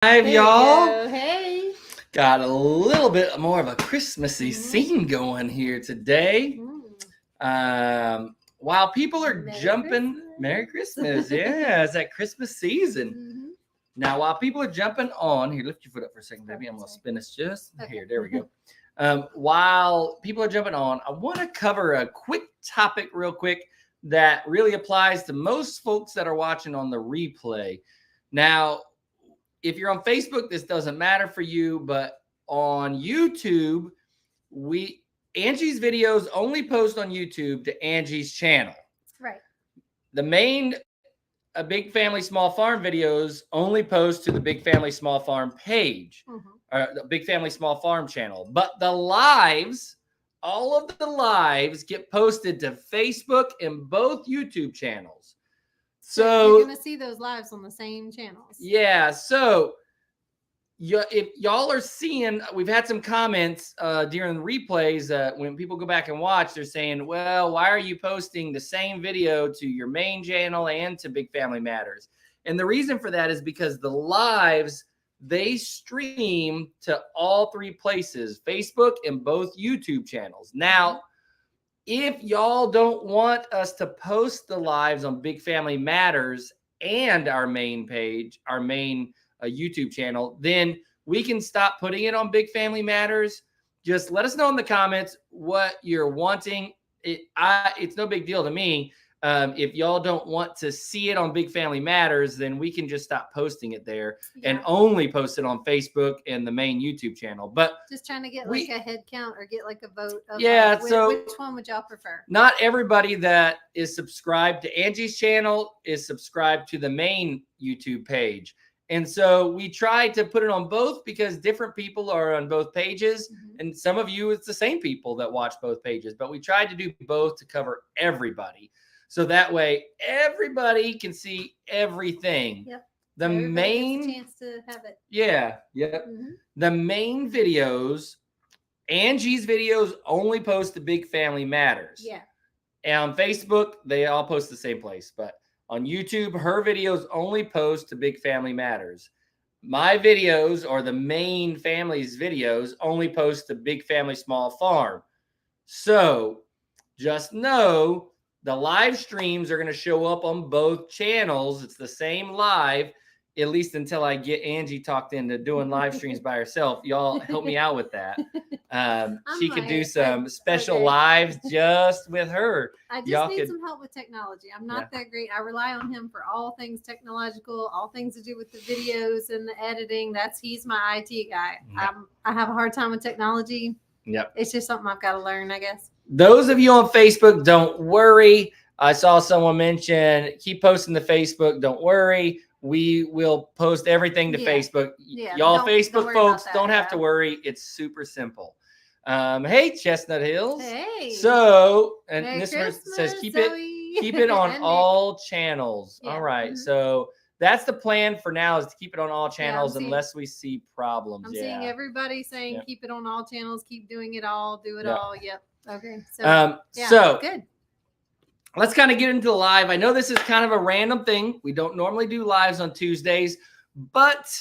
Y'all. Hey. Got a little bit more of a Christmassy scene going here today. While people are Merry Christmas. Yeah, it's that Christmas season. Now, while people are jumping on, here, lift your foot up for a second, baby. I'm going to spin this just here. There we go. While people are jumping on, I want to cover a quick topic real quick that really applies to most folks that are watching on the replay. Now, if you're on Facebook, this doesn't matter for you, but on YouTube, Angie's videos only post on YouTube to Angie's channel. Right. The main Big Family Small Farm videos only post to the Big Family Small Farm page, or the Big Family Small Farm channel. But the lives, all of the lives get posted to Facebook and both YouTube channels. So you're going to see those lives on the same channels. Yeah. So if y'all are seeing, we've had some comments during the replays when people go back and watch, they're saying, well, why are you posting the same video to your main channel and to Big Family Matters? And the reason for that is because the lives, they stream to all three places, Facebook and both YouTube channels. Now, if y'all don't want us to post the lives on Big Family Matters and our main page, our main YouTube channel, then we can stop putting it on Big Family Matters. Just let us know in the comments what you're wanting. It's no big deal to me. If y'all don't want to see it on Big Family Matters, then we can just stop posting it there and only post it on Facebook and the main YouTube channel. But just trying to get like a head count or get like a vote of so which one would y'all prefer? Not everybody that is subscribed to Angie's channel is subscribed to the main YouTube page. And so we try to put it on both because different people are on both pages. And some of you, it's the same people that watch both pages. But we tried to do both to cover everybody. So that way, everybody can see everything. Yep. The Everybody main gets a chance to have it. Yeah. Yep. The main videos, Angie's videos only post to Big Family Matters. Yeah. And on Facebook, they all post the same place. But on YouTube, her videos only post to Big Family Matters. My videos, or the main family's videos, only post to Big Family Small Farm. So just know the live streams are going to show up on both channels. It's the same live, at least until I get Angie talked into doing live streams by herself. Y'all help me out with that. She could do some special lives just with her. I just need some help with technology. I'm not that great. I rely on him for all things technological, all things to do with the videos and the editing. He's my IT guy. I have a hard time with technology. Yep. It's just something I've got to learn, I guess. Those of you on Facebook, don't worry. I saw someone mention, keep posting to Facebook. Don't worry. We will post everything to Facebook. Y'all Facebook folks, don't have to worry. It's super simple. Hey, Chestnut Hills. Hey. So, and Merry this Christmas, says keep it on all channels. Yeah. All right. So that's the plan for now, is to keep it on all channels unless we see problems. I'm seeing everybody saying keep it on all channels, keep doing it all, do it all. Yep. Okay. So good. Let's kind of get into the live. I know this is kind of a random thing. We don't normally do lives on Tuesdays, but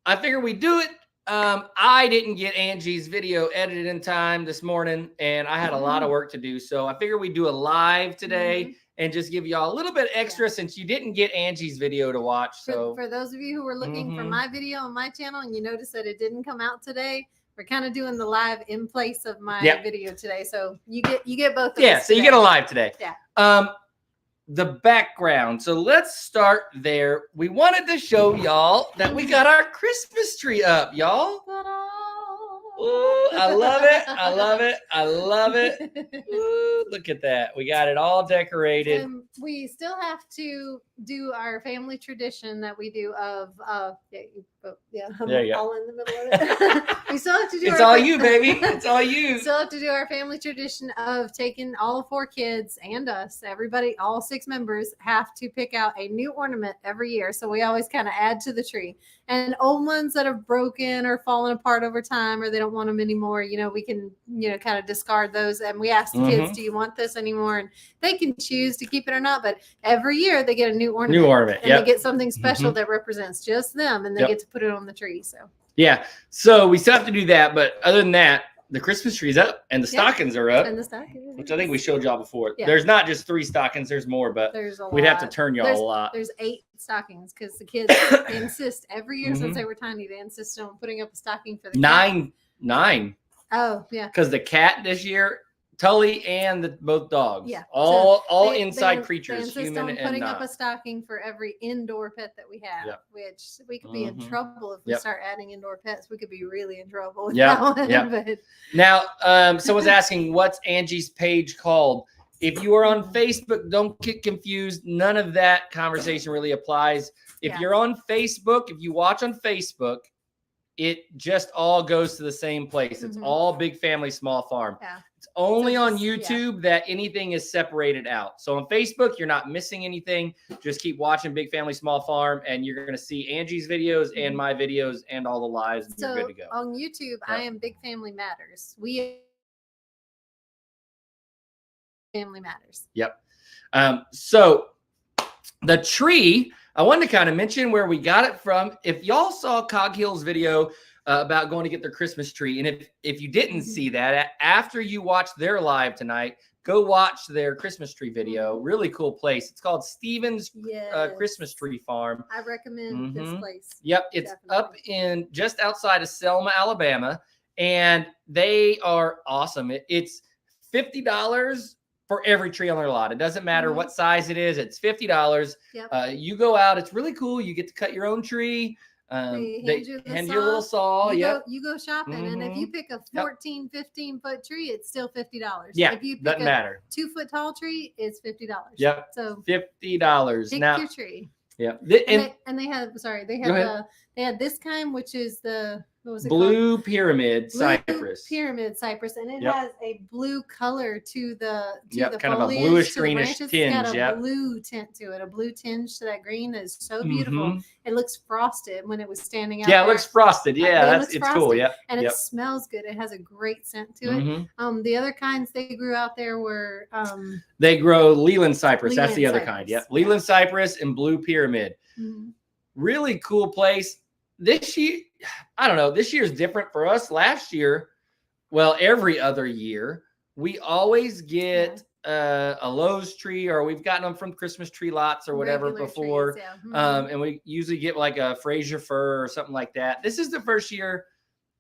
I figured we'd do it. I didn't get Angie's video edited in time this morning, and I had a lot of work to do. So I figured we'd do a live today and just give y'all a little bit extra since you didn't get Angie's video to watch. So for those of you who were looking for my video on my channel and you noticed that it didn't come out today, we're kind of doing the live in place of my video today. So you get both of us. Yeah, so you get a live today. Yeah. The background. So let's start there. We wanted to show y'all that we got our Christmas tree up, y'all. Ooh, I love it. I love it. I love it. Ooh, look at that. We got it all decorated. We still have to do our family tradition that we do of I'm all in the middle of it. We still have to do It's all you, baby. It's all you. Still have to do our family tradition of taking all 4 kids and us, everybody, all 6 members have to pick out a new ornament every year. So we always kind of add to the tree. And old ones that have broken or fallen apart over time, or they don't want them anymore, we can, kind of discard those. And we ask the kids, do you want this anymore? And they can choose to keep it or not. But every year they get a new ornament. New ornament. And they get something special that represents just them, and they get to put it on the tree. So yeah. So we still have to do that, but other than that, the Christmas tree's up and the stockings are up. And the stockings. Which I think we showed y'all before. Yeah. There's not just 3 stockings, there's more, but we'd have to turn y'all a lot. There's 8 stockings because the kids they insist every year since they were tiny. They insist on putting up a stocking for the cat. 9. Oh, yeah. Because the cat this year, Tully and both dogs. Yeah. All inside creatures, they insist human on and putting not. up a stocking for every indoor pet that we have, which we could be in trouble if we start adding indoor pets. We could be really in trouble with that one. But... Now, someone's asking, what's Angie's page called? If you are on Facebook, don't get confused. None of that conversation really applies. If you're on Facebook, if you watch on Facebook, it just all goes to the same place. It's all Big Family Small Farm. Yeah. It's only on YouTube that anything is separated out. So on Facebook, you're not missing anything. Just keep watching Big Family Small Farm, and you're going to see Angie's videos and my videos and all the lives, and you're good to go. On YouTube, I am Big Family Matters. We Family Matters. Yep. So the tree, I wanted to kind of mention where we got it from. If y'all saw Coghill's video about going to get their Christmas tree, and if you didn't see that, after you watch their live tonight, go watch their Christmas tree video. Really cool place. It's called Stevens Christmas Tree Farm. I recommend this place. Yep. It's up in just outside of Selma, Alabama, and they are awesome. It's $50 for every tree on their lot. It doesn't matter what size it is. It's $50. Yep. You go out. It's really cool. You get to cut your own tree. They hand you a little saw. You go shopping, and if you pick a 14, 15-foot tree, it's still $50. Yeah, if you pick doesn't matter. 2-foot tall tree, it's $50. Yep. So $50. Pick now your tree. Yeah. They had this kind, which is the blue pyramid cypress. Pyramid cypress, and it has a blue color to the kind foliage, of a bluish greenish tinge. It's got a blue tint to it, a blue tinge to that green that is so beautiful. It looks frosted when it was standing out. Yeah, it looks frosted. Yeah, it's frosted. Cool. Yeah, and it smells good. It has a great scent to it. The other kinds they grew out there were they grow Leland cypress. That's the other kind. Yeah, Leland cypress and blue pyramid. Really cool place. This year, I don't know. This year is different for us. Last year, well, every other year, we always get a Lowe's tree, or we've gotten them from Christmas tree lots or whatever before. Trees, and we usually get like a Fraser fir or something like that. This is the first year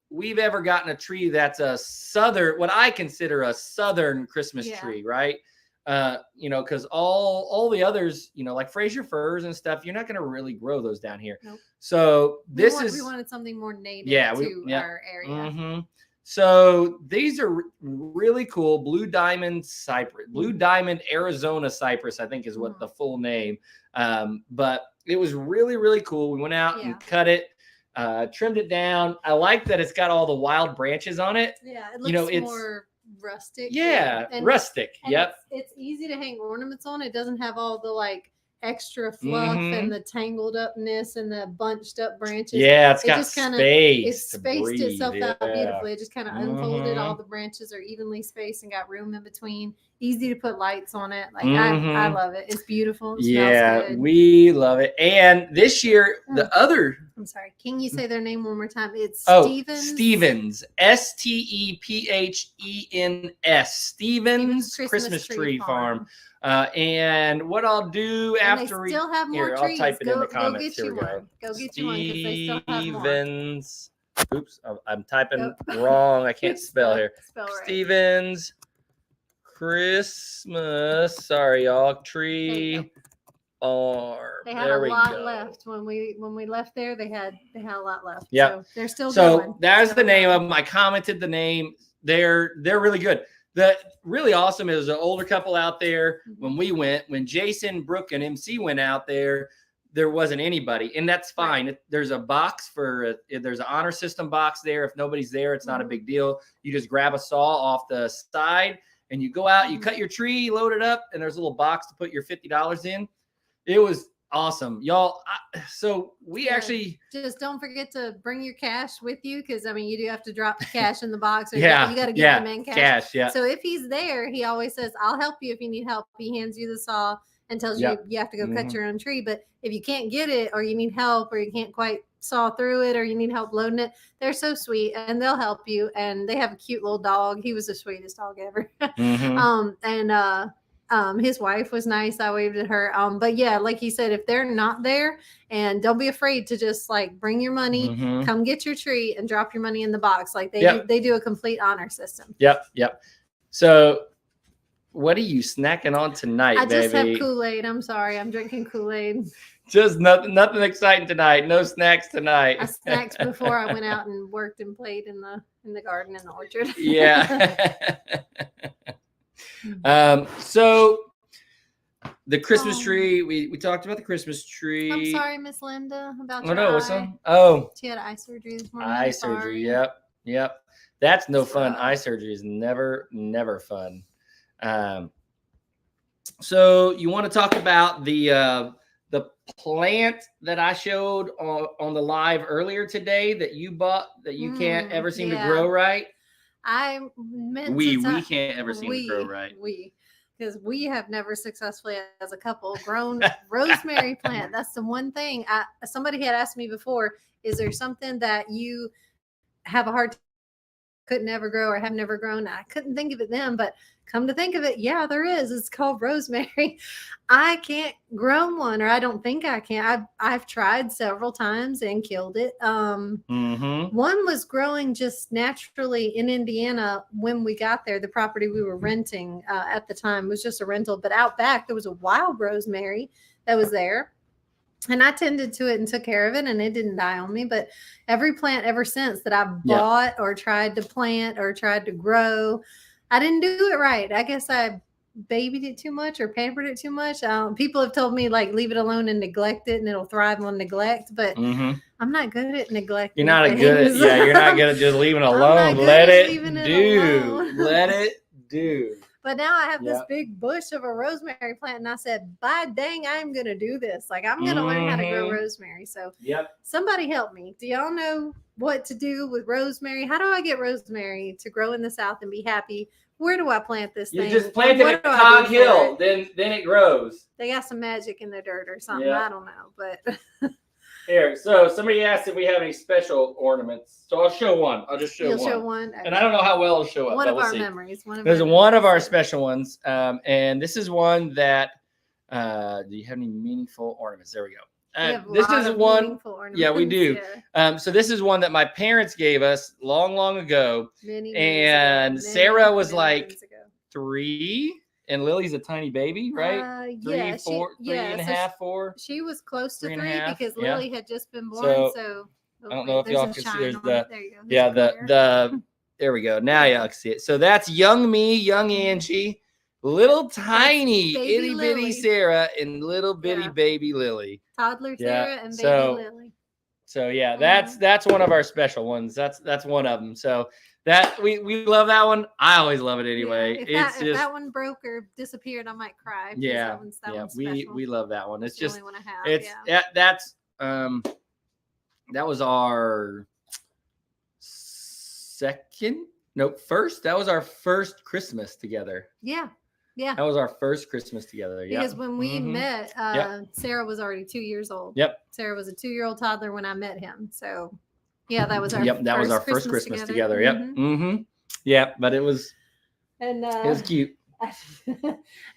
we've ever gotten a tree that's a southern, what I consider a southern Christmas tree, right? Because all the others, like Fraser firs and stuff, you're not going to really grow those down here. Nope. So we wanted something more native to our area. So these are really cool. Blue diamond cypress, blue diamond Arizona cypress, I think is what the full name. But it was really, really cool. We went out and cut it, trimmed it down. I like that it's got all the wild branches on it. Yeah, it looks more rustic. Rustic. Yep. It's easy to hang ornaments on. It doesn't have all the extra fluff and the tangled upness and the bunched up branches. Yeah, it's got space. It spaced itself out beautifully. It just kind of unfolded. All the branches are evenly spaced and got room in between. Easy to put lights on it. I love it. It's beautiful. It smells good. We love it. And this year, I'm sorry. Can you say their name one more time? It's Stevens. Stevens. Stepheens. Stevens Christmas Tree Farm. And what I'll do after they still have more trees. I'll type it in the comments. Here we go. Go get you one because they still have more. Stevens. Oops, I'm typing wrong. I can't spell here. Spell right. Stevens Christmas. Sorry, y'all. Tree farm. They had a lot left when we left there. They had a lot left. Yeah, so they're still going. So there's the name of them. I commented the name. They're really good. The really awesome is an older couple out there. When Jason, Brooke, and MC went out there, there wasn't anybody, and that's fine. Right. There's a box there's an honor system box there. If nobody's there, it's not a big deal. You just grab a saw off the side and you go out, you cut your tree, load it up, and there's a little box to put your $50 in. It was awesome, y'all. So we actually just don't forget to bring your cash with you, because you do have to drop the cash in the box. Or you got to give them in cash. Yeah. So if he's there, he always says, "I'll help you if you need help." He hands you the saw. and tells Yep. you have to go cut Mhm. your own tree. But if you can't get it, or you need help, or you can't quite saw through it, or you need help loading it, they're so sweet and they'll help you. And they have a cute little dog. He was the sweetest dog ever. Mhm. His wife was nice. I waved at her. But yeah, like he said, if they're not there, and don't be afraid to just like bring your money, Mhm. come get your tree, and drop your money in the box. Like Yep. they do a complete honor system. Yep. So, what are you snacking on tonight, I just baby? have Kool-Aid. I'm sorry, I'm drinking Kool-Aid. Just nothing exciting tonight. No snacks tonight. I snacked before I went out and worked and played in the garden in the orchard. Yeah. So the Christmas tree, we talked about the Christmas tree. I'm sorry, Miss Linda, about Oh your no, what's eye. on? Oh, She had eye surgery this morning. eye I'm surgery. sorry. Yep. That's no It's fun. rough. Eye surgery is never fun. So you want to talk about the plant that I showed on the live earlier today that you bought that you can't ever seem to grow right? I meant we can't ever seem to grow right. Because we have never successfully as a couple grown rosemary plant. That's the one thing. Somebody had asked me before, is there something that you have a hard time could never grow or have never grown? I couldn't think of it then, but come to think of it, yeah, there is. It's called rosemary. I can't grow one, or I don't think I can. I've tried several times and killed it. One was growing just naturally in Indiana when we got there. The property we were renting at the time was just a rental, but out back there was a wild rosemary that was there. And I tended to it and took care of it, and it didn't die on me. But every plant ever since that I bought or tried to plant or tried to grow, I didn't do it right. I guess I babied it too much or pampered it too much. People have told me like leave it alone and neglect it, and it'll thrive on neglect. But I'm not good at neglecting. You're not good at you're not good at just leaving it alone. Let it do. Let it do. But now I have this big bush of a rosemary plant, and I said, by dang, I'm going to do this. Like, I'm going to learn how to grow rosemary. So somebody help me. Do y'all know what to do with rosemary? How do I get rosemary to grow in the South and be happy? Where do I plant this thing? You just plant it at Cog Hill, then it grows. They got some magic in the dirt or something. I don't know, but... Here, so somebody asked if we have any special ornaments. So I'll show one. I'll just show one. You'll show one? Okay. And I don't know how well it'll show up. One of our memories. There's one of our special ones. And this is one that, do you have any meaningful ornaments? There we go. This is one. Yeah, we do. Yeah. So this is one that my parents gave us long ago. And Sarah was like 3. And Lily's a tiny baby, right? 3, 4, 3 and a half, 4. She was close to 3 because Lily had just been born. So I don't know if y'all can see. There's the there you go. The there we go. Now y'all can see it. So that's young me, young Angie, little tiny itty bitty Sarah, and little bitty baby Lily. Toddler Sarah and baby Lily. So yeah, that's one of our special ones. That's one of them. So. That we love that one. I always love it anyway. Yeah, if that one broke or disappeared, I might cry. Yeah, we love that one. It's just the only one I have. That's that was our first. That was our first Christmas together. Yeah. That was our first Christmas together. Because when we met, Sarah was already 2 years old. Sarah was a 2-year-old toddler when I met him. So. Yeah, that was our first Christmas together. Yeah, but it was cute.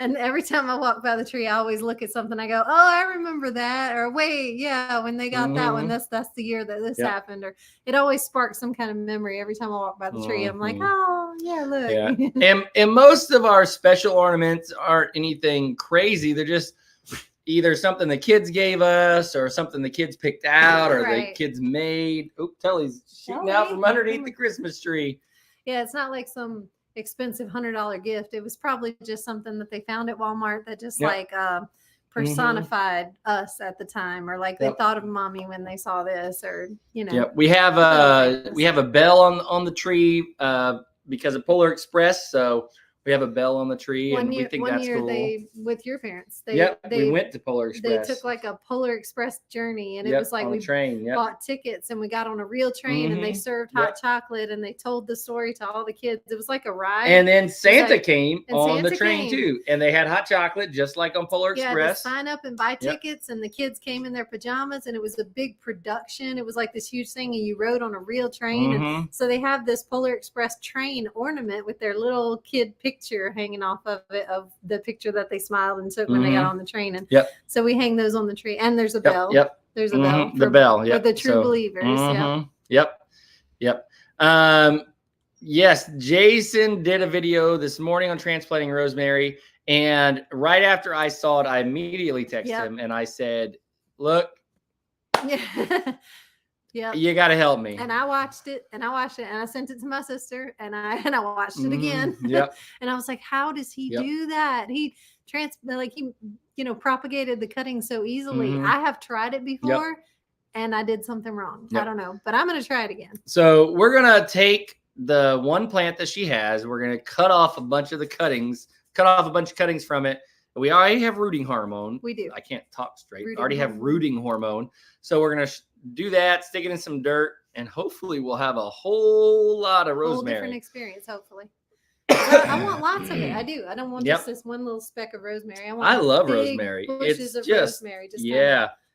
And every time I walk by the tree, I always look at something. I go, "Oh, I remember that." Or wait, yeah, when they got that one, that's the year that this happened. Or it always sparks some kind of memory every time I walk by the tree. I'm like, "Oh, yeah, look." Yeah. And most of our special ornaments aren't anything crazy. They're just either something the kids gave us or something the kids picked out or the kids made. Oh, Tully's shooting out from underneath the Christmas tree. Yeah, it's not like some expensive $100 gift. It was probably just something that they found at Walmart that just personified us at the time, or like they thought of mommy when they saw this, or we have a bell on the tree because of Polar Express. So We have a bell on the tree, and we think that's cool. They with your parents. We went to Polar Express. They took like a Polar Express journey, and it Yep, was like on we a train. bought tickets, and we got on a real train, and they served hot chocolate, and they told the story to all the kids. It was like a ride. And then Santa came on the train too, and they had hot chocolate just like on Polar Express. Yeah, to sign up and buy tickets, and the kids came in their pajamas, and it was a big production. It was like this huge thing, and you rode on a real train. And so they have this Polar Express train ornament with their little kid picture hanging off of it, of the picture that they smiled and took when they got on the train. And so we hang those on the tree, and there's a bell. There's a bell. The bell. For the true believers. Yep. Yes, Jason did a video this morning on transplanting rosemary, and right after I saw it, I immediately texted him and I said, "Look, you got to help me." And I watched it, and I sent it to my sister, and I watched it again. And I was like, "How does he do that? He propagated the cutting so easily. I have tried it before, and I did something wrong. I don't know, but I'm gonna try it again." So we're gonna take the one plant that she has. We're gonna cut off a bunch of cuttings from it. We already have rooting hormone. We do. I can't talk straight. We already have rooting hormone. So we're gonna do that, stick it in some dirt, and hopefully we'll have a whole lot of rosemary. Whole different experience, hopefully. I want lots of it. I do. I don't want just this one little speck of rosemary. I love rosemary. Bushes of rosemary, just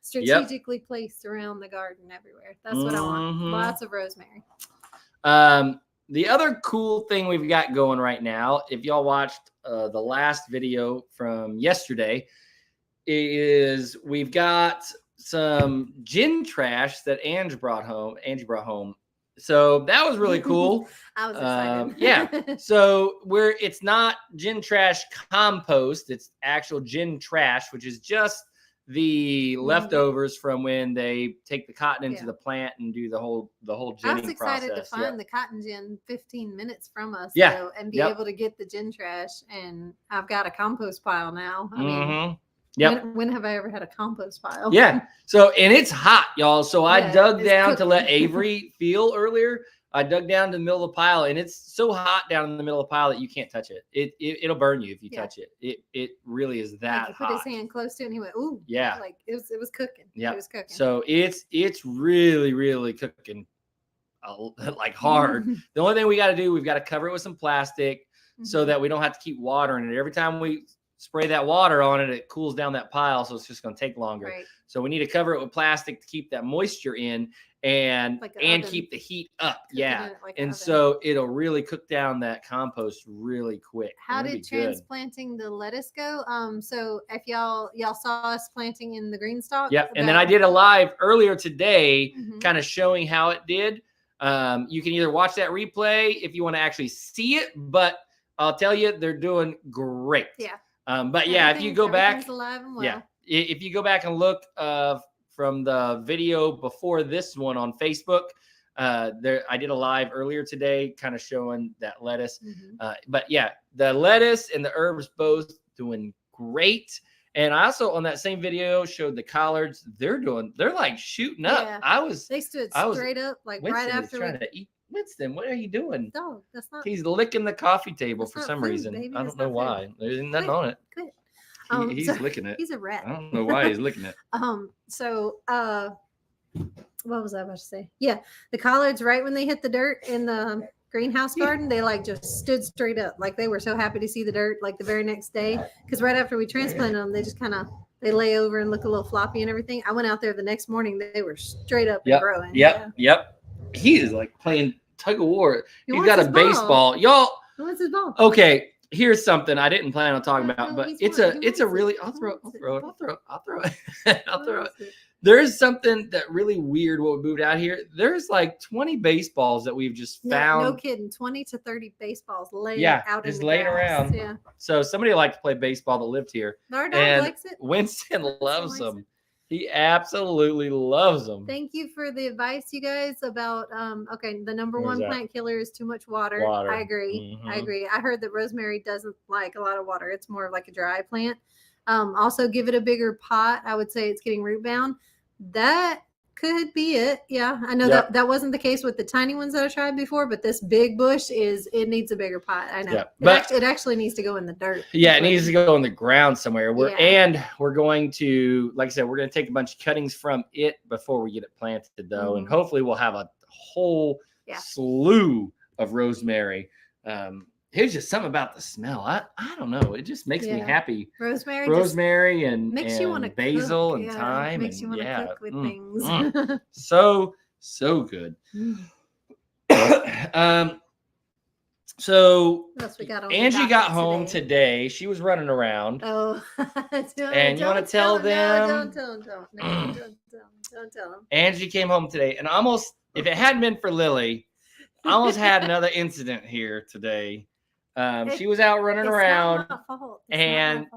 strategically placed around the garden everywhere. That's what I want. Lots of rosemary. The other cool thing we've got going right now, if y'all watched the last video from yesterday, is we've got some gin trash that Angie brought home. So that was really cool. I was excited. So it's not gin trash compost, it's actual gin trash, which is just the leftovers from when they take the cotton into the plant and do the whole ginning process. I was excited to find the cotton gin 15 minutes from us, and be able to get the gin trash. And I've got a compost pile now. I mean, when have I ever had a compost pile? So, and it's hot, y'all. So I dug down to let Avery feel earlier. I dug down to the middle of the pile, and it's so hot down in the middle of the pile that you can't touch it. It'll burn you if you touch it. It really is that hot. He put his hand close to it, and he went, "Ooh!" Like it was cooking. It was cooking. So it's really, really cooking, like hard. The only thing we got to do, we've got to cover it with some plastic so that we don't have to keep watering it. Every time we spray that water on it, it cools down that pile, so it's just going to take longer. Right. So we need to cover it with plastic to keep that moisture in and keep the heat up. So it'll really cook down that compost really quick. How did transplanting the lettuce go? So if y'all saw us planting in the green stalk. And then I did a live earlier today kind of showing how it did. You can either watch that replay if you want to actually see it, but I'll tell you, they're doing great. But if you go back, if you go back and look from the video before this one on Facebook, I did a live earlier today, kind of showing that lettuce. But the lettuce and the herbs both doing great. And I also on that same video showed the collards. They're like shooting up. They stood straight up, like Winston right after trying to eat. Winston, what are you doing? No, that's not. He's licking the coffee table for some reason. Baby. I don't know why. There's nothing on it. He's licking it. He's a rat. I don't know why he's licking it. So what was I about to say? The collards, right when they hit the dirt in the greenhouse garden, they like just stood straight up. Like they were so happy to see the dirt like the very next day. Because right after we transplanted them, they just they lay over and look a little floppy and everything. I went out there the next morning. They were straight up and growing. He is like playing tug of war. He's got a baseball. Y'all. He wants his ball. Okay. Here's something I didn't plan on talking about, but it's a really, I'll throw it. There's something that really weird what we moved out here. There's like 20 baseballs that we've just found. No kidding. 20 to 30 baseballs laying out in the laying grass. around. So somebody liked to play baseball that lived here. Our dog likes it. Winston loves them. He absolutely loves them. Thank you for the advice, you guys, about the number one plant killer is too much water. I agree. I heard that rosemary doesn't like a lot of water. It's more of like a dry plant. Also give it a bigger pot. I would say it's getting root bound. That could be it. Yeah, I know Yep. that wasn't the case with the tiny ones that I tried before, but this big bush it needs a bigger pot. I know. Yeah, but it actually needs to go in the dirt. yeah, it needs to go on the ground somewhere. Yeah. We're going to, like I said, we're going to take a bunch of cuttings from it before we get it planted, though, and hopefully we'll have a whole slew of rosemary. Here's just something about the smell. I don't know. It just makes me happy. Rosemary and makes you want to basil cook. and thyme. Makes you want to cook with things. So good. So Angie got home today. She was running around. Oh, and you want to tell them? Don't tell them. Angie came home today, and almost, if it hadn't been for Lily, I almost had another incident here today. She was out running around, not my fault. And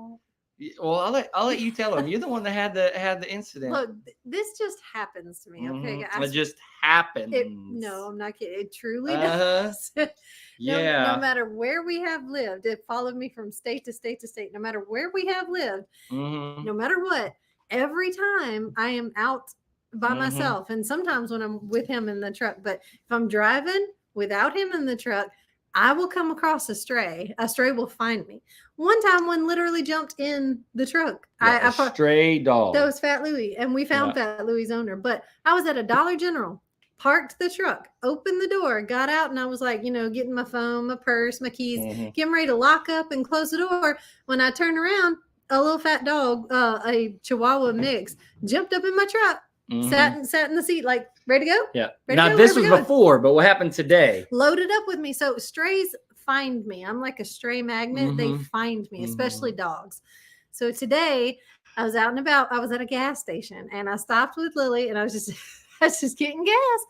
well, I'll let you tell them. You're the one that had the incident. Look, this just happens to me. Okay, guys. It just happens. No, I'm not kidding. It truly does. No matter where we have lived, it followed me from state to state to state. No matter where we have lived, no matter what, every time I am out by myself, and sometimes when I'm with him in the truck, but if I'm driving without him in the truck, I will come across a stray. A stray will find me. One time, one literally jumped in the truck. A stray dog. That was Fat Louie, and we found Fat Louie's owner. But I was at a Dollar General, parked the truck, opened the door, got out, and I was like, getting my phone, my purse, my keys, getting ready to lock up and close the door. When I turned around, a little fat dog, a Chihuahua mix, jumped up in my truck. Sat in the seat, like, ready to go? Yeah. Now, this was before, but what happened today? Loaded up with me. So strays find me. I'm like a stray magnet. They find me, especially dogs. So today I was out and about. I was at a gas station, and I stopped with Lily, and I was just getting gas.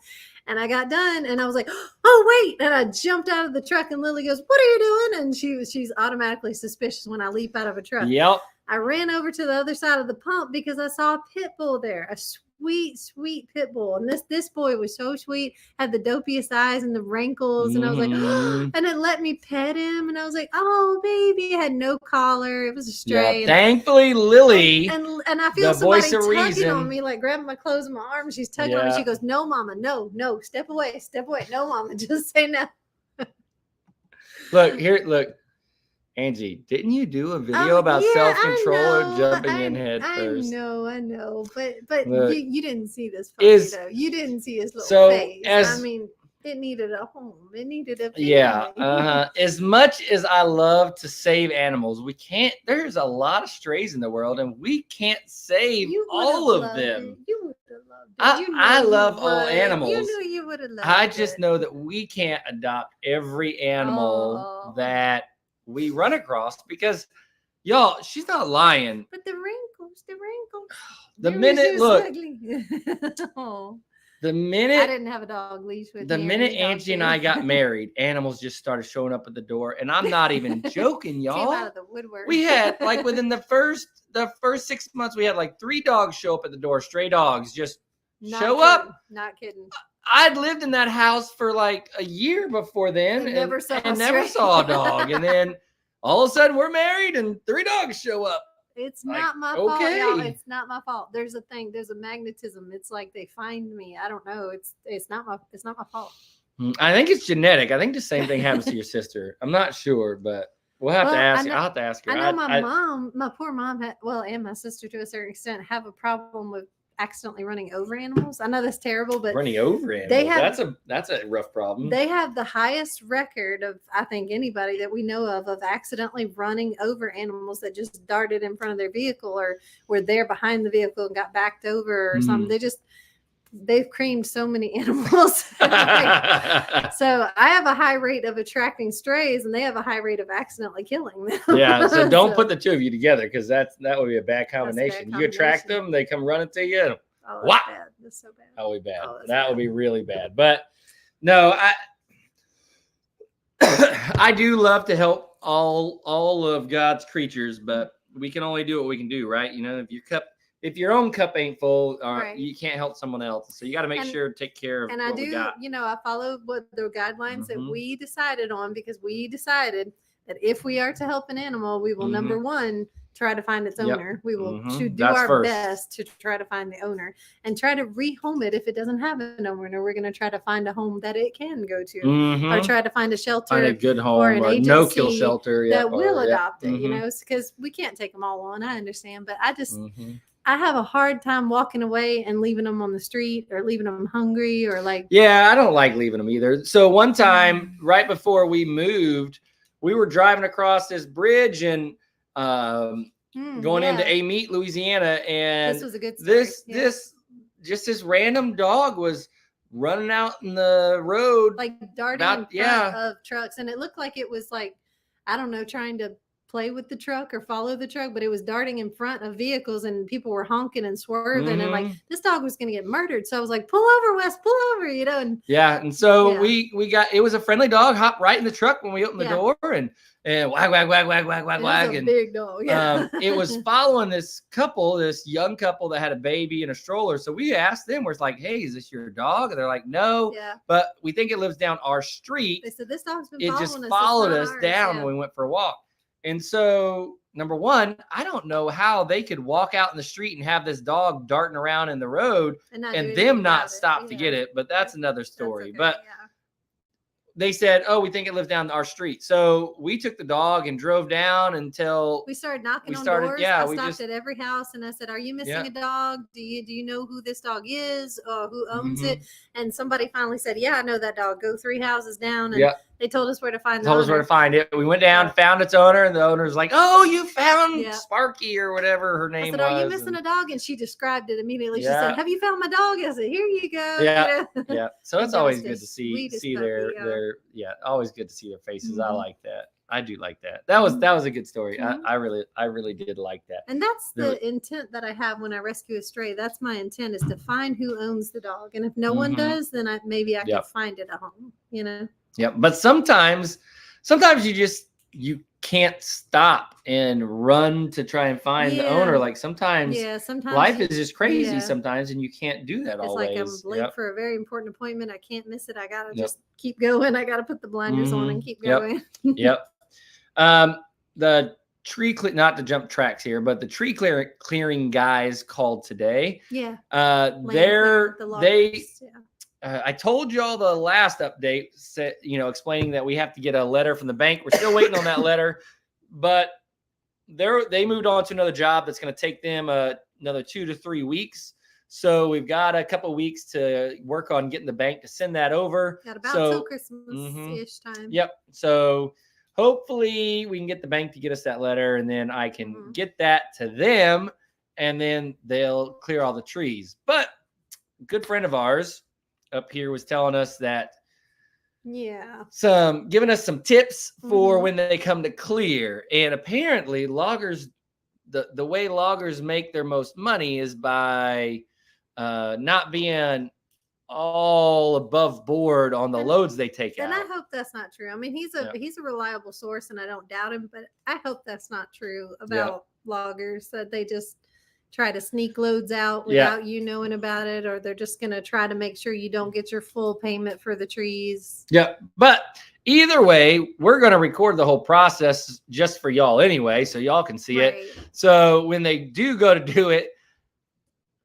And I got done, and I was like, oh, wait. And I jumped out of the truck, and Lily goes, what are you doing? And she's automatically suspicious when I leap out of a truck. Yep. I ran over to the other side of the pump because I saw a pit bull there, a sweet pit bull. And this boy was so sweet, had the dopiest eyes and the wrinkles. And I was like, oh, and it let me pet him. And I was like, oh, baby. It had no collar. It was a stray. Yeah, thankfully, Lily. And I feel somebody tugging on me, like grabbing my clothes in my arm. She's tugging on me. She goes, no, mama, no, step away. No, mama, just say no. Look. Angie, didn't you do a video about self-control or jumping in head first? I know. But look, you didn't see this puppy, though. You didn't see his little face. It needed a home. It needed a family. Yeah. As much as I love to save animals, we can't. There's a lot of strays in the world, and we can't save all of them. You would have loved it. I love all animals. You knew you would have loved it. I just know that we can't adopt every animal that we run across, because y'all, she's not lying. But the wrinkles. The minute, look. Oh. The minute I didn't have a dog leash with me. The minute Angie and I got married, animals just started showing up at the door, and I'm not even joking, y'all. Came out of the woodwork. We had, like, within the first 6 months, we had like 3 dogs show up at the door. Stray dogs just show up. Not kidding. I'd lived in that house for like a year before then, and never saw a dog. And then all of a sudden, we're married, and 3 dogs show up. It's not my fault, y'all. It's not my fault. There's a thing. There's a magnetism. It's like they find me. I don't know. It's not my fault. I think it's genetic. I think the same thing happens to your sister. I'm not sure, but we'll have to ask. I'll have to ask her. I know my poor mom and my sister to a certain extent have a problem with accidentally running over animals. I know that's terrible, but running over animals, that's a rough problem. They have the highest record of, I think, anybody that we know of accidentally running over animals that just darted in front of their vehicle or were there behind the vehicle and got backed over or something. They've creamed so many animals. So I have a high rate of attracting strays, and they have a high rate of accidentally killing them. Yeah, so don't put the two of you together, because that would be a bad combination. You attract them, they come running to you. Oh, that's bad. That's so bad. That would be bad. That would be really bad. But no, I do love to help all of God's creatures, but we can only do what we can do, right? If your own cup ain't full, right, you can't help someone else. So you got to make sure to take care of what we got. I follow what the guidelines that we decided on, because we decided that if we are to help an animal, we will number one, try to find its owner. We will do That's our first. best to try to find the owner and try to rehome it if it doesn't have an owner. We're going to try to find a home that it can go to, or try to find a shelter, find a good home, or an agency no-kill shelter that will adopt it. Mm-hmm. You know, because we can't take them all on. I understand, but I just I have a hard time walking away and leaving them on the street or leaving them hungry or like. Yeah, I don't like leaving them either. So one time, right before we moved, we were driving across this bridge and going into Amite, Louisiana, and this was a good story. This random dog was running out in the road, like darting in front of trucks, and it looked like it was like, I don't know, trying to play with the truck or follow the truck, but it was darting in front of vehicles and people were honking and swerving and like this dog was going to get murdered. So I was like, pull over, Wes, pull over, you know. And so we got, it was a friendly dog, hopped right in the truck when we opened the door and wag, wag, wag, wag, wag, wag, wag. It was a big dog. It was following this young couple that had a baby in a stroller. So we asked them, we're like, hey, is this your dog? And they're like, no, but we think it lives down our street. They said, this dog's been following us. It just followed us down when we went for a walk. And so, number one, I don't know how they could walk out in the street and have this dog darting around in the road and them not stop to get it. But that's another story. But they said, oh, we think it lives down our street. So we took the dog and drove down until we started knocking on doors. Yeah, I stopped at every house and I said, are you missing a dog? Do you know who this dog is or who owns it? And somebody finally said, yeah, I know that dog. Go 3 houses down. And they told us where to find it. We went down, found its owner, and the owner's like, oh, you found Sparky or whatever her name was. I said, are you missing a dog? And she described it immediately. She said, have you found my dog? I said, here you go. Yeah. So it's always good to see their always good to see their faces. I like that. I do like that. That was a good story. I really did like that. And that's the intent that I have when I rescue a stray. That's my intent, is to find who owns the dog. And if no one does, then maybe I can find it a home, you know? Yeah. But sometimes you can't stop and run to try and find the owner. Like sometimes life is just crazy sometimes, and you can't do that always. It's like I'm late for a very important appointment. I can't miss it. I got to just keep going. I got to put the blinders on and keep going. The tree, not to jump tracks here, but the tree clearing guys called today. I told you all the last update, explaining that we have to get a letter from the bank. We're still waiting on that letter, but they moved on to another job that's going to take them another 2 to 3 weeks. So we've got a couple of weeks to work on getting the bank to send that over. Got about till Christmas-ish time. Yep. So hopefully we can get the bank to get us that letter, and then I can get that to them, and then they'll clear all the trees. But a good friend of ours up here was telling us that giving us some tips for when they come to clear. And apparently loggers, the way loggers make their most money is by not being all above board on the loads they take out. And I hope that's not true. I mean, he's a reliable source, and I don't doubt him, but I hope that's not true about loggers, that they just try to sneak loads out without you knowing about it, or they're just going to try to make sure you don't get your full payment for the trees. But either way, we're going to record the whole process just for y'all anyway, so y'all can see it. So when they do go to do it,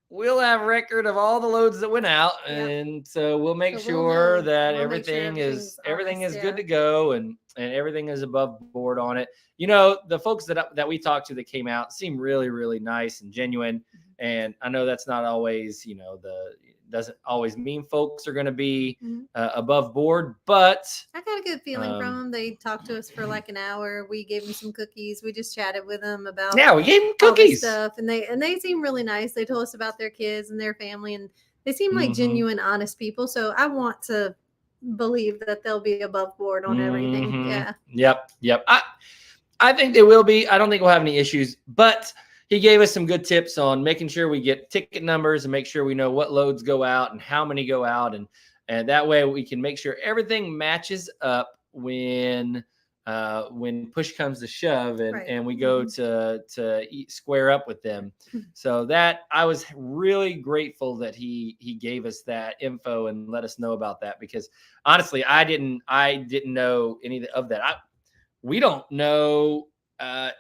we'll have record of all the loads that went out, and so we'll make sure that everything is good to go, and everything is above board on it. You know, the folks that we talked to that came out seem really, really nice and genuine. And I know that's not always, doesn't always mean folks are going to be above board, but I got a good feeling from them. They talked to us for like an hour. We gave them some cookies. We just chatted with them about we gave them cookies stuff, and they seem really nice. They told us about their kids and their family, and they seem like genuine, honest people. So I want to believe that they'll be above board on everything. Yep. I think they will be. I don't think we'll have any issues, but he gave us some good tips on making sure we get ticket numbers and make sure we know what loads go out and how many go out. And that way we can make sure everything matches up when push comes to shove and we go to square up with them. So that I was really grateful that he gave us that info and let us know about that, because honestly, I didn't know any of that. We don't know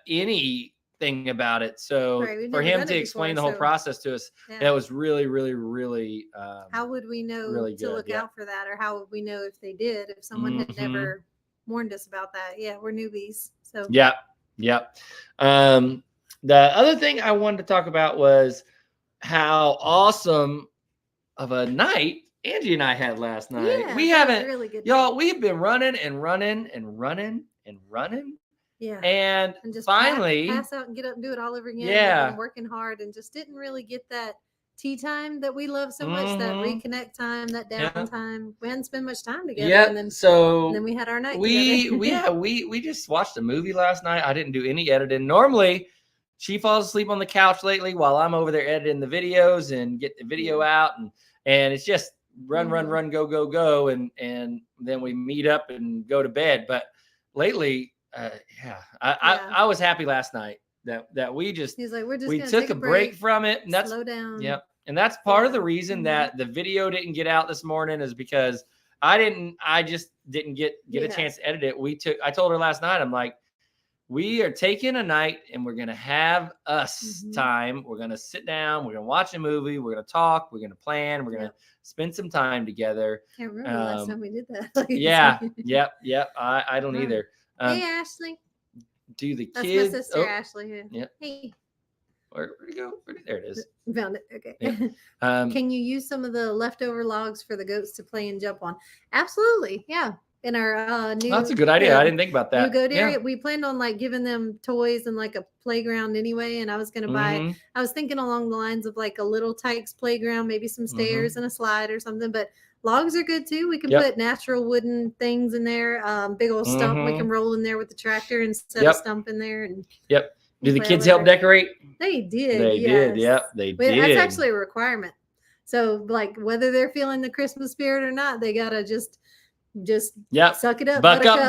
any thing about it. So Right, we've for never him done to it explain before, the whole process to us, that was really, really, really. How would we know really to good, look yeah. out for that, or how would we know if they did, if someone had never warned us about that? Yeah, we're newbies. So yeah. The other thing I wanted to talk about was how awesome of a night Angie and I had last night. yeah, We that was haven't, a really good y'all, night. we've been running and running and running and running. Yeah. And just finally, pass out and get up and do it all over again. We've yeah, been working hard and just didn't really get that tea time that we love so much, that reconnect time, that downtime. We hadn't spent much time together. Yep. And then, so then we had our night together. we just watched a movie last night. I didn't do any editing. Normally, she falls asleep on the couch lately while I'm over there editing the videos and get the video out, and it's just run, go, go, go, and then we meet up and go to bed. But lately, I was happy last night that we just he's like, we took a break from it, and that's slow down. Yep. And that's part of the reason that the video didn't get out this morning, is because I just didn't get a chance to edit it. I told her last night, I'm like, we are taking a night and we're going to have us time. We're going to sit down. We're going to watch a movie. We're going to talk. We're going to plan. We're going to spend some time together. Can't remember the last time we did that. Yep. I don't either. Hey, Ashley. Do the That's kids? my sister, Ashley. Yeah. Hey. Where'd it go? There it is. Found it. Okay. Yeah. Can you use some of the leftover logs for the goats to play and jump on? Absolutely. Yeah. In our new, that's a good idea. I didn't think about that. New goat area. We planned on like giving them toys and like a playground anyway. And I was gonna buy. I was thinking along the lines of like a little Tykes playground, maybe some stairs and a slide or something. But logs are good too. We can put natural wooden things in there. Big old stump we can roll in there with the tractor and set a stump in there. And do the kids help decorate? They did. They did. Yep, they did. That's actually a requirement. So like whether they're feeling the Christmas spirit or not, they gotta just suck it up, buttercup.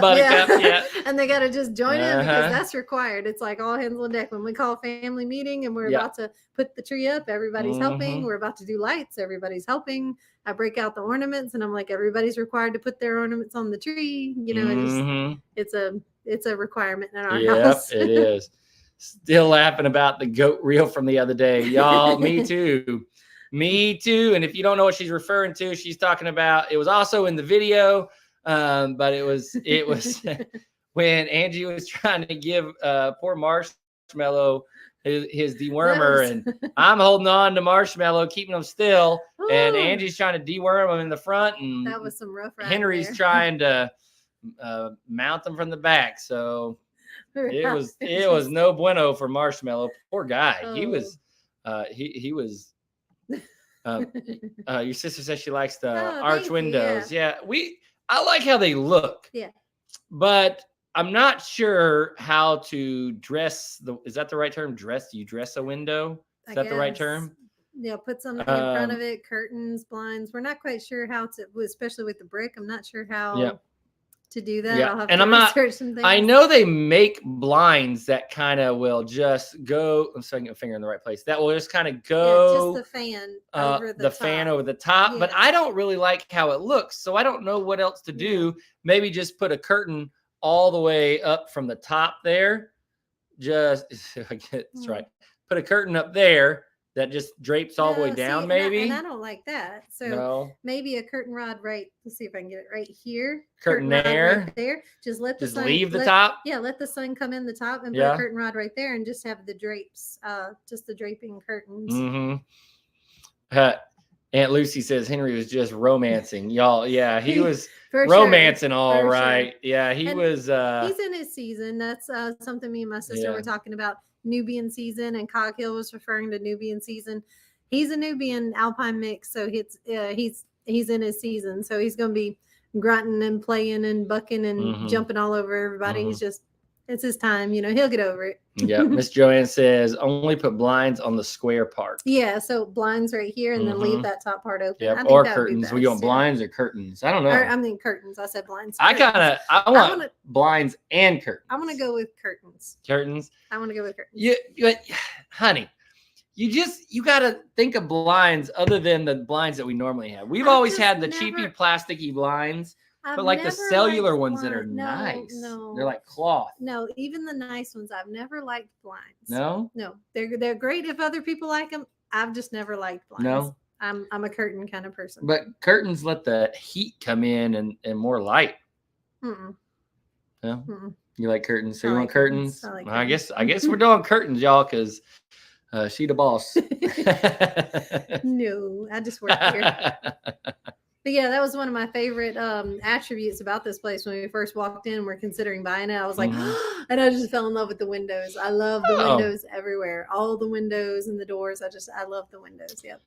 Yeah. And they gotta just join in, because that's required. It's like all hands on deck when we call a family meeting and we're about to put the tree up. Everybody's helping. We're about to do lights. Everybody's helping. I break out the ornaments and I'm like, everybody's required to put their ornaments on the tree. You know, it's a requirement in our house. It is. Still laughing about the goat reel from the other day, y'all. Me too. And if you don't know what she's referring to, she's talking about, it was also in the video, but it was when Angie was trying to give poor Marshmallow his dewormer, and I'm holding on to Marshmallow, keeping him still, and Angie's trying to deworm him in the front, and that was some rough. Henry's trying to mount them from the back, so. It was no bueno for Marshmallow. Poor guy. He was your sister says she likes the arch windows. Yeah. I like how they look. Yeah. But I'm not sure how to dress is that the right term? Do you dress a window? Is that the right term? Yeah, put something in front of it, curtains, blinds. We're not quite sure how to, especially with the brick. I'm not sure how to do that. I'll have to research some things. I know they make blinds that kind of will just go. I'm setting a finger in the right place. That will just kind of go. Just the fan over the top. Fan over the top. But I don't really like how it looks, so I don't know what else to do. Maybe just put a curtain all the way up from the top there. Just I get it's right. Put a curtain up there that just drapes all the way down, maybe. And I don't like that. So maybe a curtain rod let's see if I can get it right here. Curtain there. Right there. Just let the sun leave the top. Yeah, let the sun come in the top and put a curtain rod right there and just have the drapes, just the draping curtains. Aunt Lucy says Henry was just romancing. Y'all, he was romancing all right. Sure. Yeah, he was he's in his season. That's something me and my sister were talking about. Nubian season, and Coghill was referring to Nubian season. He's a Nubian alpine mix, so he's in his season. So he's going to be grunting and playing and bucking and jumping all over everybody. He's just, it's his time, he'll get over it. Yeah. Miss Joanne says only put blinds on the square part. Yeah, so blinds right here and then leave that top part open. Yeah, or curtains. We want blinds or curtains. I don't know. I mean curtains. I said blinds. I want blinds and curtains. I'm gonna go with curtains. Curtains. I want to go with curtains. Honey, you got to think of blinds other than the blinds that we normally have. We've always had the cheapy plasticky blinds But like the never cellular liked ones that are blind- no, nice. no. They're like cloth. No, even the nice ones, I've never liked blinds. No? No, they're great if other people like them. I've just never liked blinds. No. I'm a curtain kind of person. But curtains let the heat come in and more light. Mm-mm. No? Mm-mm. You like curtains? So I you like want curtains? curtains. I like I guess we're doing curtains, y'all, because she the boss. No, I just work here. But yeah, that was one of my favorite attributes about this place when we first walked in. We're considering buying it. I was like, and I just fell in love with the windows. I love the windows everywhere. All the windows and the doors. I love the windows. Yep.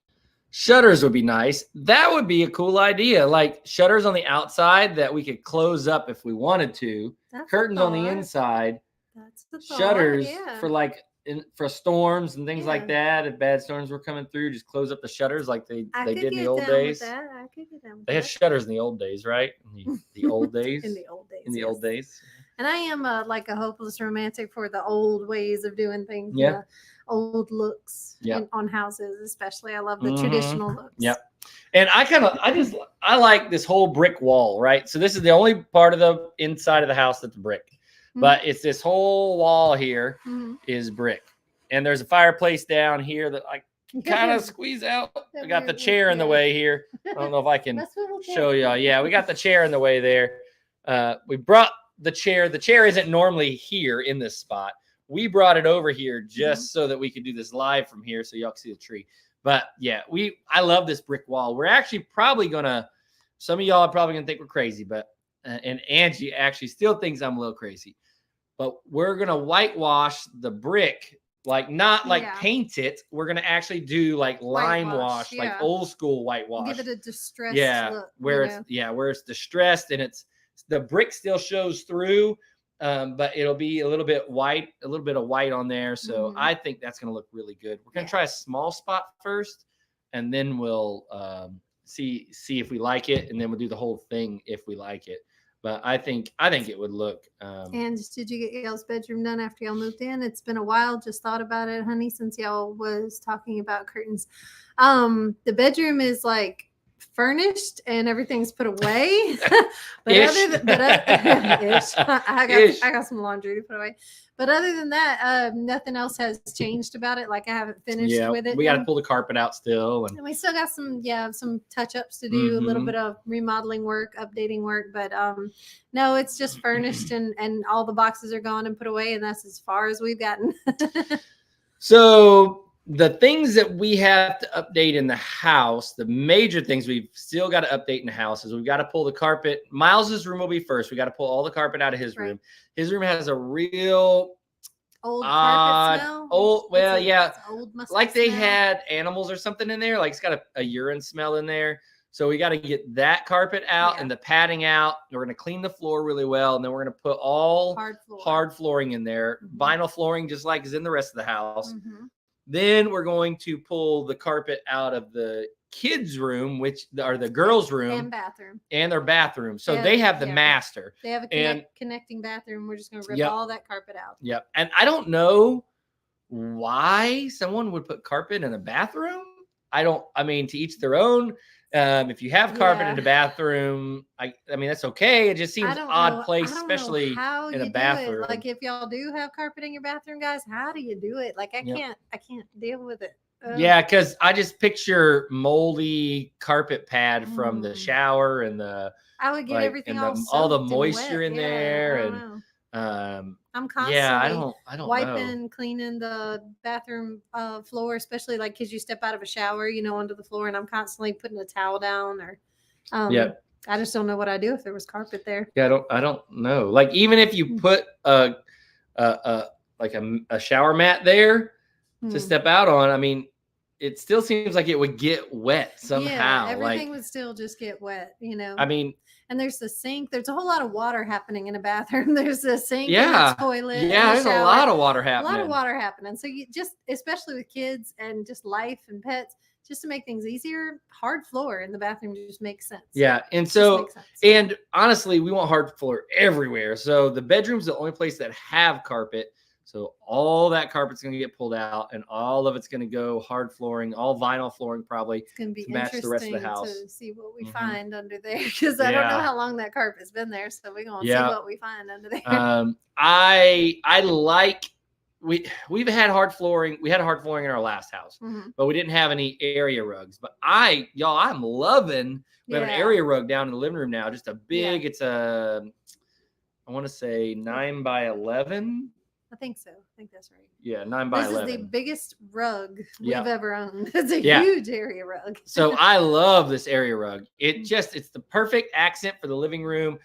Shutters would be nice. That would be a cool idea. Like shutters on the outside that we could close up if we wanted to. That's Curtains on the inside. That's the thought. Shutters Yeah. for like for storms and things like Yeah. that. If bad storms were coming through, just close up the shutters like they could did in the get old down days. with that. I could get down with They had that. shutters in the old days, right? The old days. In the old days. In the yes. old days. And I am like a hopeless romantic for the old ways of doing things. Yeah. The old looks on houses, especially. I love the traditional looks. Yep. And I like this whole brick wall, right? So this is the only part of the inside of the house that's brick. Mm-hmm. But it's this whole wall here is Mm-hmm. brick. And there's a fireplace down here that I kind of squeeze out. I got the chair in the way here. I don't know if I can show y'all. Yeah, we got the chair in the way there. We brought the chair. The chair isn't normally here in this spot. We brought it over here just so that we could do this live from here so y'all can see the tree. But yeah, I love this brick wall. We're actually probably gonna, some of y'all are probably gonna think we're crazy, but and Angie actually still thinks I'm a little crazy. But we're gonna whitewash the brick, like not like paint it. We're gonna actually do like lime wash, like old school whitewash. Give it a distressed look. Where it's distressed and it's the brick still shows through. But it'll be a little bit white, a little bit of white on there. So I think that's going to look really good. We're going to try a small spot first, and then we'll see if we like it, and then we'll do the whole thing if we like it. But I think it would look. And did you get y'all's bedroom done after y'all moved in? It's been a while. Just thought about it, honey, since y'all was talking about curtains. The bedroom is like furnished and everything's put away. But I got some laundry to put away. But other than that, nothing else has changed about it. Like I haven't finished with it. We got to pull the carpet out still, and we still got some touch-ups to do, a little bit of remodeling work, updating work. But no, it's just furnished and all the boxes are gone and put away, and that's as far as we've gotten. So the things that we have to update in the house, the major things we've still got to update in the house is we've got to pull the carpet. Miles's room will be first. We got to pull all the carpet out of his room. His room has a real old carpet smell. Old like they smell. had animals or something in there. Like it's got a urine smell in there. So we got to get that carpet out and the padding out. We're going to clean the floor really well. And then we're going to put all hard flooring in there. Vinyl flooring, just like is in the rest of the house. Then we're going to pull the carpet out of the kids' room, which are the girls' room and their bathroom. So they have the master. They have a connecting bathroom. We're just going to rip all that carpet out. Yep. And I don't know why someone would put carpet in a bathroom. I mean, to each their own. If you have carpet in the bathroom, I mean, that's okay. It just seems odd place, especially in a bathroom. Like if y'all do have carpet in your bathroom, guys, how do you do it? Like I can't deal with it. Yeah, because I just picture moldy carpet pad from the shower and I would get everything all the moisture in there, and I'm constantly I don't wiping, cleaning the bathroom floor, especially like because you step out of a shower, onto the floor, and I'm constantly putting a towel down or I just don't know what I do if there was carpet there. Yeah, I don't know. Like even if you put a shower mat there to step out on, I mean, it still seems like it would get wet somehow. Yeah, everything would still just get wet, I mean, and there's the sink. There's a whole lot of water happening in a bathroom. There's a sink, and a toilet. Yeah, there's a lot of water happening. So you just, especially with kids and just life and pets, just to make things easier, hard floor in the bathroom just makes sense. Yeah, and so and honestly, we want hard floor everywhere. So the bedroom's the only place that have carpet. So all that carpet's going to get pulled out, and all of it's going to go hard flooring, all vinyl flooring probably. It's going to be to match the rest of the house. to see what we find under there, because I don't know Yeah. how long that carpet's been there. So we're going to Yeah. see what we find under there. I like we've had hard flooring. We had hard flooring in our last house, but we didn't have any area rugs. But I'm loving. We have an area rug down in the living room now. Just a big. It's a, I want to say 9 by 11. I think so. I think that's right. Yeah, 9 by 11. This is the biggest rug we've ever owned. It's a huge area rug. So I love this area rug. It's the perfect accent for the living room.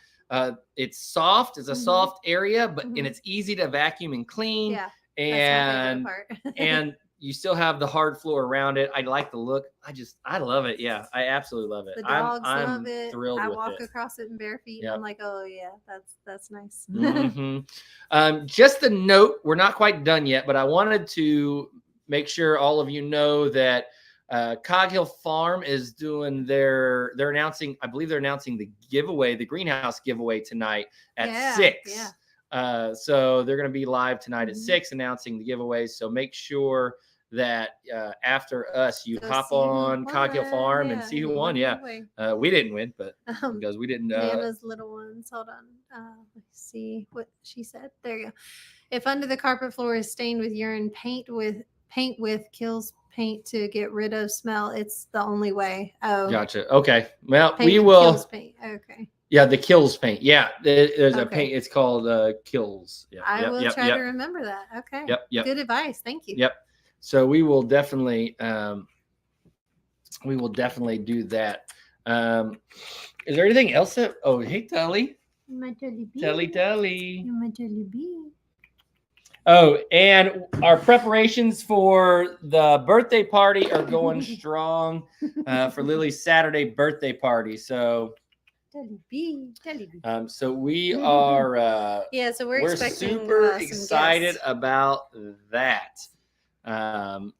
It's soft. It's a soft area, but and it's easy to vacuum and clean. Yeah. And and you still have the hard floor around it. I like the look. I love it. Yeah, I absolutely love it. The dogs love it. Thrilled I with walk it. across it in bare feet. And I'm like, oh yeah, that's nice. Just a note, we're not quite done yet, but I wanted to make sure all of you know that Cog Hill Farm is doing they're announcing, I believe they're announcing the giveaway, the greenhouse giveaway tonight at 6. Yeah. So they're going to be live tonight at 6 announcing the giveaways. So make sure that after us, you hop on Cog Hill Farm and see who won. Yeah. We didn't win, but because we didn't. Nana's little ones. Hold on. Let's see what she said. There you go. If under the carpet floor is stained with urine, paint with kills paint to get rid of smell. It's the only way. Oh, gotcha. Okay. Well, paint we will. Kills paint. Okay. Yeah, the Kills paint. Yeah, there's a paint. It's called Kills. Yeah, I will try to remember that. Okay. Yep. Good advice. Thank you. Yep. So we will definitely do that. Is there anything else that? Oh, hey, Tully. My jelly bean. Tully. My jelly bean. Oh, and our preparations for the birthday party are going strong for Lily's Saturday birthday party. So. So we are so we're expecting super excited about that.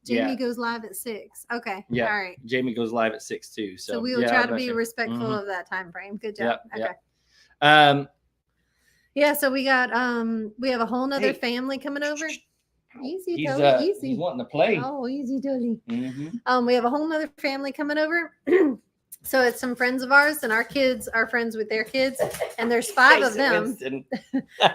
Jamie goes live at 6. Okay. Yeah. All right. Jamie goes live at 6 too. So we will try to be respectful of that time frame. Good job. Yep, okay. So we got we have a whole nother family coming over. Easy, Tully, easy. He's wanting to play. Oh, easy, Tully. We have a whole nother family coming over. So it's some friends of ours, and our kids are friends with their kids, and there's 5 of them.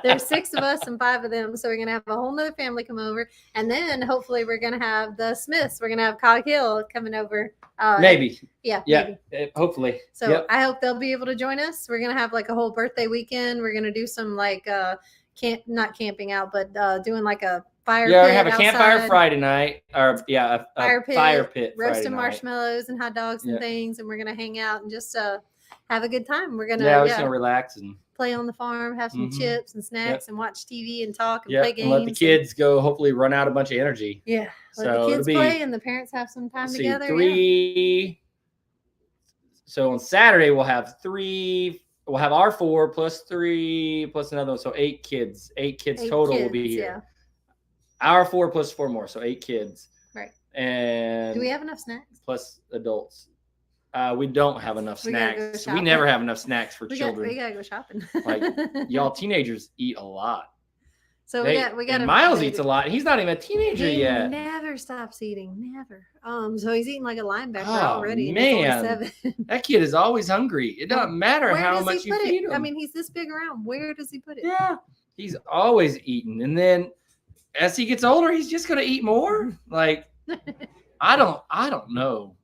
There's 6 of us and 5 of them. So we're gonna have a whole nother family come over, and then hopefully we're gonna have the Smiths. We're gonna have Cog Hill coming over. Maybe. Maybe. Hopefully. So I hope they'll be able to join us. We're gonna have like a whole birthday weekend. We're gonna do some like not camping out, but doing like a fire pit. Yeah, we have a campfire Friday night, or a fire pit. Roasting marshmallows and hot dogs and things, and we're gonna hang out and just have a good time. We're gonna we're just gonna relax and play on the farm, have some chips and snacks, and watch TV and talk and play games. And let the kids go. Hopefully, run out a bunch of energy. Yeah, let the kids play and the parents have some time together. 3. So on Saturday we'll have 3. We'll have our 4 plus 3 plus another one, so 8 kids. 8 kids total will be here. Yeah. Our 4 plus 4 more, so 8 kids. Right. And do we have enough snacks? Plus adults. We don't have enough snacks. We never have enough snacks for children. We gotta go shopping. Like y'all teenagers eat a lot. So we got. And Miles eats a lot. He's not even a teenager yet. Never stops eating. Never. So he's eating like a linebacker already. Man, that kid is always hungry. It doesn't matter how much you feed him. I mean, he's this big around. Where does he put it? Yeah, he's always eating. And then as he gets older, he's just gonna eat more. Like I don't know.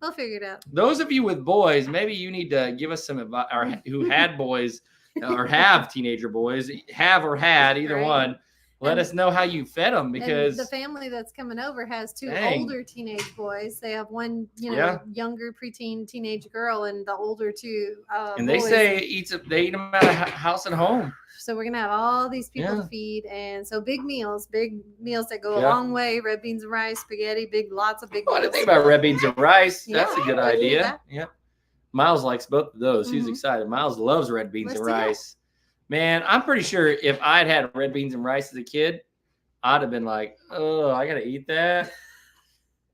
We'll figure it out. Those of you with boys, maybe you need to give us some advice, or who had boys or have teenager boys, have or had either one. Let us know how you fed them, because the family that's coming over has 2 older teenage boys. They have one, younger preteen teenage girl, and the older 2 and they boys. Say they eat them at a house at home. So we're gonna have all these people to feed, and so big meals that go a long way. Red beans and rice, spaghetti, lots of big. I didn't think about red beans and rice. That's a good idea. Yeah, Miles likes both of those. He's excited. Miles loves red beans and rice. Man, I'm pretty sure if I'd had red beans and rice as a kid, I'd have been like, oh, I gotta eat that.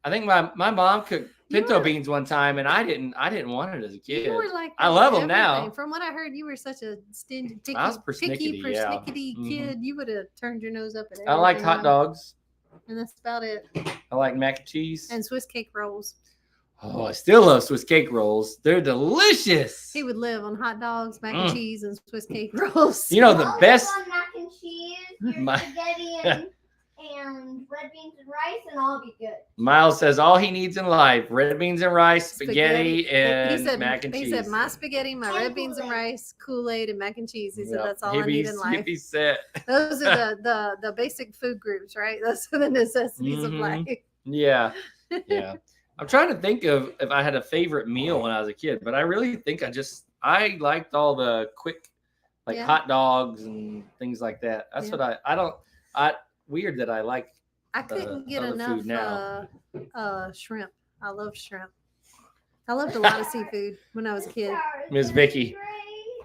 I think my mom cooked pinto beans one time, and I didn't want it as a kid. You were like I love them now. everything. From what I heard, you were such a stingy, picky, I was persnickety, yeah. kid. You would have turned your nose up at everything. I liked hot dogs. And that's about it. I like mac and cheese. And Swiss cake rolls. Oh, I still love Swiss cake rolls. They're delicious. He would live on hot dogs, mac and cheese, and Swiss cake rolls. You know the best. On mac and cheese, your spaghetti and red beans and rice, and I'll be good. Miles says all he needs in life: red beans and rice, spaghetti and mac and cheese. He said my spaghetti, my red beans and rice, Kool-Aid, and mac and cheese. He said that's all I need in life. He's set. Those are the basic food groups, right? Those are the necessities of life. Yeah, yeah. I'm trying to think of if I had a favorite meal when I was a kid, but I really think I liked all the quick, hot dogs and things like that. That's what weird that I like. I couldn't get enough shrimp. I love shrimp. I loved a lot of seafood when I was a kid. Miss Vicky,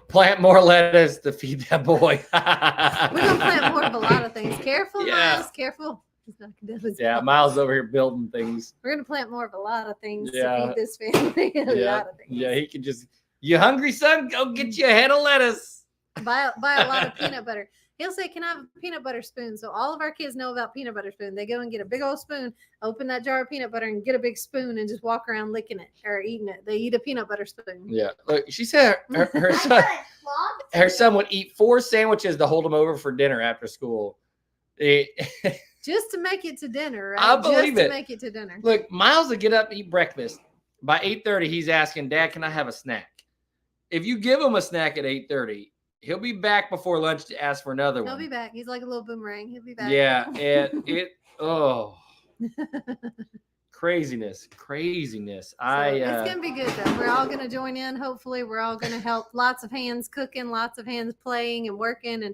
plant more lettuce to feed that boy. We're gonna plant more of a lot of things. Careful, Miles. Careful. Yeah, Miles over here building things. We're gonna plant more of a lot of things to feed this family. A lot of things. Yeah, he can just. You hungry, son? Go get you a head of lettuce. Buy a lot of peanut butter. He'll say, "Can I have a peanut butter spoon?" So all of our kids know about peanut butter spoon. They go and get a big old spoon, open that jar of peanut butter, and get a big spoon and just walk around licking it or eating it. They eat a peanut butter spoon. Yeah, look, she said her son would eat 4 sandwiches to hold him over for dinner after school. Just to make it to dinner, right? I believe just to make it to dinner. Look, Miles will get up and eat breakfast. By 8:30, he's asking, Dad, can I have a snack? If you give him a snack at 8:30, he'll be back before lunch to ask for another one. He'll be back. He's like a little boomerang. He'll be back. Yeah, and craziness. It's gonna be good though. We're all gonna join in. Hopefully, we're all gonna help. Lots of hands cooking, lots of hands playing and working, and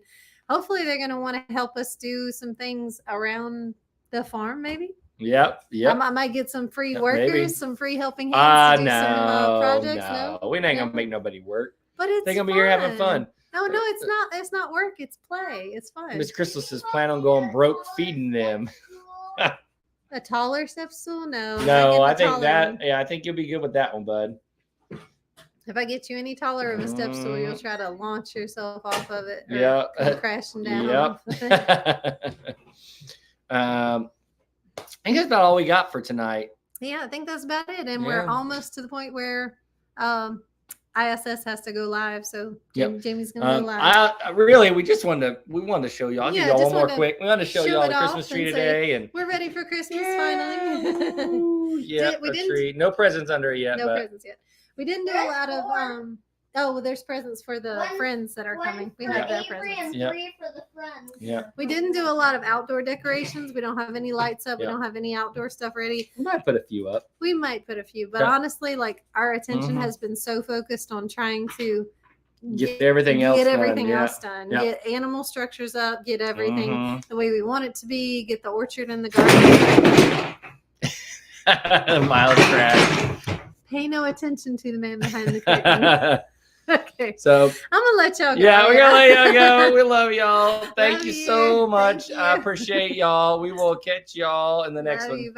hopefully they're gonna want to help us do some things around the farm, maybe. Yep. I might get some free workers, some free helping hands to do some projects. No, we ain't gonna make nobody work. But they're gonna be here having fun. No, it's not. It's not work. It's play. It's fun. Miss Crystal says, plan on going broke feeding them. A taller step stool? No. I think that. One. Yeah, I think you'll be good with that one, bud. If I get you any taller of a step stool, you'll try to launch yourself off of it. Yeah. Crashing down. Yep. I think that's about all we got for tonight. Yeah, I think that's about it. And we're almost to the point where ISS has to go live. So Jamie's going to go live. We just wanted to show y'all. I'll give y'all one more quick. We want to show y'all the Christmas tree today. And we're ready for Christmas finally. Tree. No presents under it yet. No presents yet. We didn't do a lot of there's presents for the friends that are coming. We have their presents. And 3 for the friends. Yeah. We didn't do a lot of outdoor decorations. We don't have any lights up. We don't have any outdoor stuff ready. We might put a few up. But honestly, our attention has been so focused on trying to get everything else done. Get animal structures up, get everything the way we want it to be, get the orchard and the garden. Miles crash. Pay no attention to the man behind the curtain. Okay. So I'm gonna let y'all go. Yeah, we're gonna let y'all go. We love y'all. Thank you so much. You. I appreciate y'all. We will catch y'all in the next one.